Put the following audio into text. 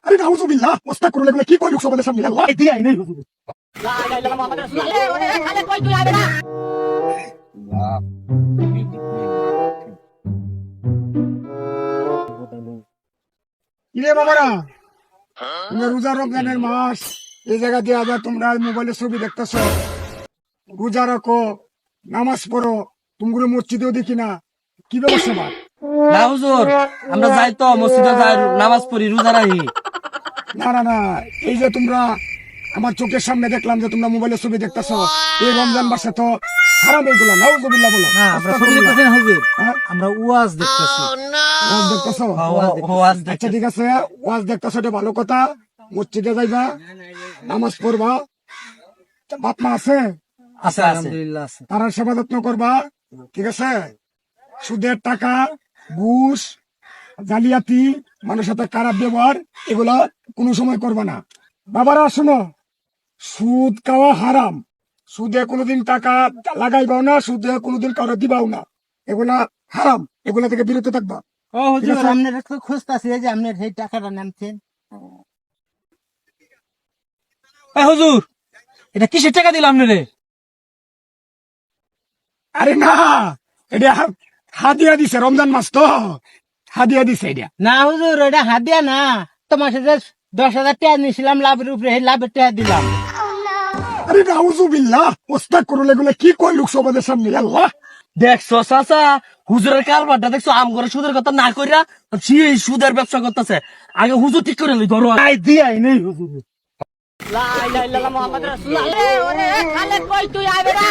আরে নাউজুবিল্লাহ ওয়াস্তাগফিরুল্লাহ এগুলো কি কই লোক সবাদের সামনে আল্লাহ দিয়া নাই হুজুর লা ইলাহা ইল্লাল্লাহ মুহাম্মাদুর রাসূলুল্লাহ ওরে খালে কই তুই আইবে না কিরে বাবারা তোমরা রোজা রমজানের মাস এই জায়গা দিয়ে আবার তোমরা মোবাইলে ছবি দেখতেছ রোজা রাখো নামাজ পড়ো তুমি মসজিদেও দেখি না কি ব্যবস্থা বা না হুজুর আমরা যাই তো মসজিদে যাই নামাজ পড়ি রোজা রাখি না না না এই যে তোমরা আমার চোখের সামনে দেখলাম যে তোমরা মোবাইলে ছবি দেখতেছ এই রমজান মাসে তো হারাম এইগুলা নাউজুবিল্লাহ বলো না আমরা ছবি দেখতেছি না হুজুর হ্যাঁ? আমরা ওয়াজ দেখতেছি ওয়াজ দেখতেছ ওয়াজ আচ্ছা দেখতেছি ঠিক আছে ওয়াজ দেখতেছ এটা ভালো কথা মসজিদে যাইবা নামাজ পড়বা বাপ মা আছে আছে আলহামদুলিল্লাহ আছে তারা সেবা যত্ন করবা ঠিক আছে সুদের টাকা ঘুষ জালিয়াতি মানুষের সাথে খারাপ ব্যবহার এগুলা কোনো সময় করবা না বাবারা শোনো সুদ খাওয়া হারাম সুদে কোনোদিন টাকা লাগাইবাও না সুদে কোনোদিন কারো দিবাও না এগুলা হারাম এগুলা থেকে বিরত থাকবা ও হুজুর ঠিক আছে। আপনার একটু খুঁজতাছি এই যে আপনার সেই টাকাটা নামছেন এ হুজুর এটা কিসের টাকা দিলাম আপনারে আরে না এটা হাদিয়া দিছে রমজান মাস তো হাদিয়া দিছে এটা না হুজুর এটা হাদিয়া না তোমার সাথে 10,000 টাকা নিয়েছিলাম লাভের উপরে সেই লাভের টাকা দিলাম আরে নাউজুবিল্লাহ ওয়াস্তাগফিরুল্লাহ এগুলা কি কই লোক সবাদের সামনে আল্লাহ দেখছো চাচা হুজুরের কারবারটা দেখছো আম করে সুদের কথা না কইরা সেই সুদের ব্যবসা করতেছে আগে হুজুর ঠিক করে লই ধরো আই দিয়াই নেই হুজুর লা ইলাহা ইল্লাল্লাহ মুহাম্মাদুর রাসূলুল্লাহ ওরে খালে কই তুই আইবে না